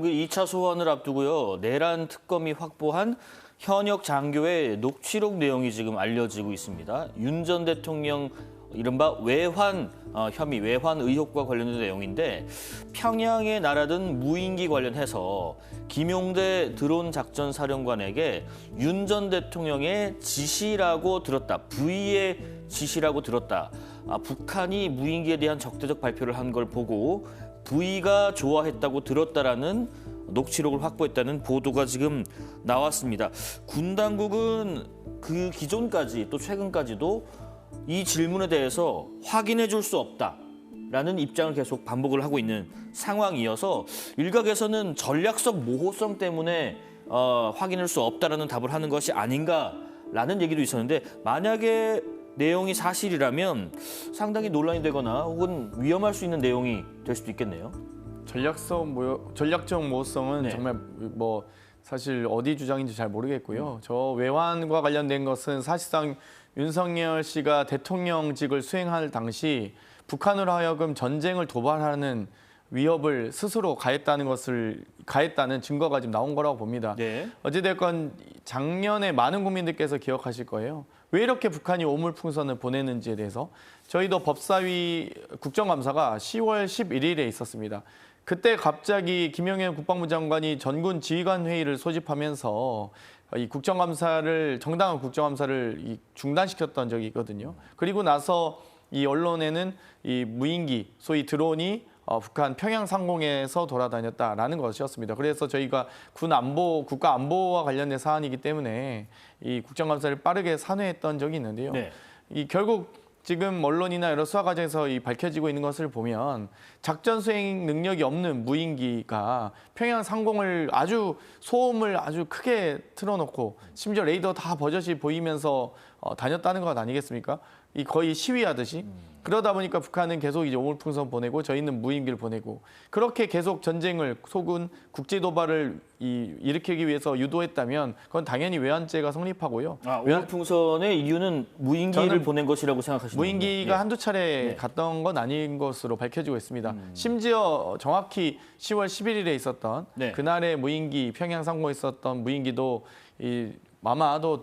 그 2차 소환을 앞두고요. 내란 특검이 확보한 현역 장교의 녹취록 내용이 지금 알려지고 있습니다. 윤 전 대통령 이른바 외환 혐의, 외환 의혹과 관련된 내용인데 평양에 날아든 무인기 관련해서 김용대 드론 작전 사령관에게 윤 전 대통령의 지시라고 들었다. V의 지시라고 들었다. 북한이 무인기에 대한 적대적 발표를 한 걸 보고 V가 좋아했다고 들었다라는 녹취록을 확보했다는 보도가 지금 나왔습니다. 군 당국은 그 기존까지 또 최근까지도 이 질문에 대해서 확인해 줄 수 없다라는 입장을 계속 반복을 하고 있는 상황이어서 일각에서는 전략적 모호성 때문에 확인할 수 없다라는 답을 하는 것이 아닌가라는 얘기도 있었는데 모양의 내용이 사실이라면 상당히 논란이 되거나 혹은 위험할 수 있는 내용이 될 수도 있겠네요. 전략적 모호성은 네. 정말 사실 어디 주장인지 잘 모르겠고요. 저 외환과 관련된 것은 사실상 윤석열 씨가 대통령직을 수행할 당시 북한으로 하여금 전쟁을 도발하는 위협을 스스로 가했다는 증거가 지금 나온 거라고 봅니다. 네. 어찌됐건 작년에 많은 국민들께서 기억하실 거예요. 왜 이렇게 북한이 오물풍선을 보내는지에 대해서 저희도 법사위 국정감사가 10월 11일에 있었습니다. 그때 갑자기 김영현 국방부 장관이 전군 지휘관 회의를 소집하면서 이 국정감사를 정당한 국정감사를 중단시켰던 적이 있거든요. 그리고 나서 이 언론에는 이 무인기 소위 드론이 북한 평양 상공에서 돌아다녔다라는 것이었습니다. 그래서 저희가 국가 안보와 관련된 사안이기 때문에 이 국정감사를 빠르게 산회했던 적이 있는데요. 네. 이 결국 지금 언론이나 여러 수사 과정에서 밝혀지고 있는 것을 보면 작전 수행 능력이 없는 무인기가 평양 상공을 소음을 아주 크게 틀어놓고 심지어 레이더 다 버젓이 보이면서 다녔다는 것 아니겠습니까? 이 거의 시위하듯이. 그러다 보니까 북한은 계속 이제 오물풍선 보내고 저희는 무인기를 보내고 그렇게 계속 전쟁을 속은 국제 도발을 일으키기 위해서 유도했다면 그건 당연히 외환죄가 성립하고요. 오물풍선의 이유는 무인기를 보낸 것이라고 생각하시는 무인기가 예. 한두 차례 갔던 건 아닌 것으로 밝혀지고 있습니다. 심지어 정확히 10월 11일에 있었던 네. 그날의 무인기 평양 상공에 있었던 무인기도 아마도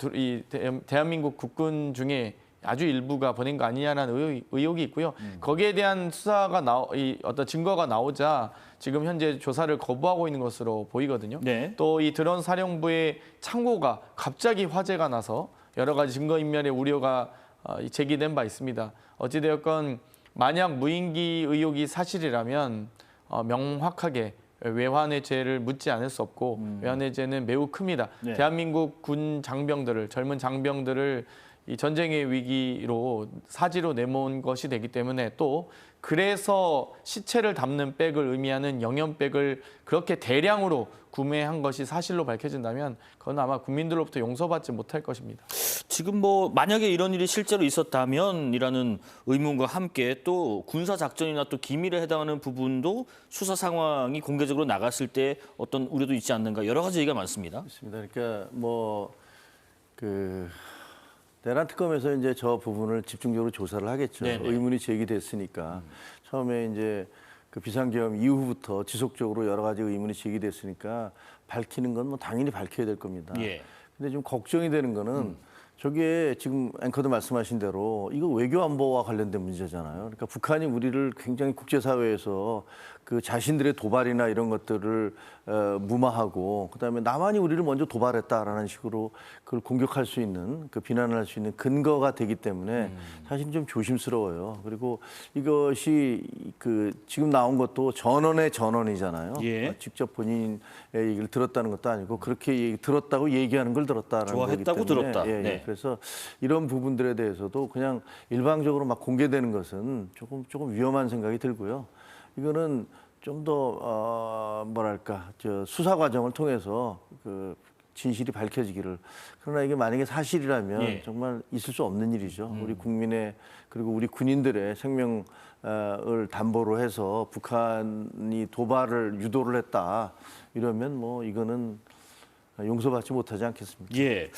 대한민국 국군 중에 아주 일부가 보낸 거 아니냐라는 의혹이 있고요. 거기에 대한 수사가 어떤 증거가 나오자 지금 현재 조사를 거부하고 있는 것으로 보이거든요. 네. 또 이 드론 사령부의 창고가 갑자기 화재가 나서 여러 가지 증거인멸의 우려가 제기된 바 있습니다. 어찌되었건 만약 무인기 의혹이 사실이라면 명확하게 외환의 죄를 묻지 않을 수 없고 외환의 죄는 매우 큽니다. 네. 대한민국 군 장병들을 젊은 장병들을 이 전쟁의 위기로 사지로 내모은 것이 되기 때문에 또 그래서 시체를 담는 백을 의미하는 영연백을 그렇게 대량으로 구매한 것이 사실로 밝혀진다면 그건 아마 국민들로부터 용서받지 못할 것입니다. 지금 만약에 이런 일이 실제로 있었다면이라는 의문과 함께 또 군사 작전이나 또 기밀에 해당하는 부분도 수사 상황이 공개적으로 나갔을 때 어떤 우려도 있지 않는가 여러 가지 얘기가 많습니다. 그렇습니다. 그러니까 내란 특검에서 이제 저 부분을 집중적으로 조사를 하겠죠. 네네. 의문이 제기됐으니까 처음에 이제 그 비상계엄 이후부터 지속적으로 여러 가지 의문이 제기됐으니까 밝히는 건 당연히 밝혀야 될 겁니다. 예. 근데 좀 걱정이 되는 거는 저게 지금 앵커도 말씀하신 대로 이거 외교 안보와 관련된 문제잖아요. 그러니까 북한이 우리를 굉장히 국제사회에서 그 자신들의 도발이나 이런 것들을 무마하고 그다음에 남한이 우리를 먼저 도발했다라는 식으로 그걸 공격할 수 있는 그 비난을 할 수 있는 근거가 되기 때문에 사실 좀 조심스러워요. 그리고 이것이 지금 나온 것도 전원의 전원이잖아요. 예. 직접 본인의 얘기를 들었다는 것도 아니고 그렇게 들었다고 얘기하는 걸 들었다라는 거기 좋아했다고 때문에 들었다. 예, 예. 네. 그래서 이런 부분들에 대해서도 그냥 일방적으로 막 공개되는 것은 조금 위험한 생각이 들고요. 이거는 좀 더 수사 과정을 통해서 그 진실이 밝혀지기를. 그러나 이게 만약에 사실이라면 예. 정말 있을 수 없는 일이죠. 우리 국민의 그리고 우리 군인들의 생명을 담보로 해서 북한이 도발을 유도를 했다. 이러면 이거는 용서받지 못하지 않겠습니까? 예.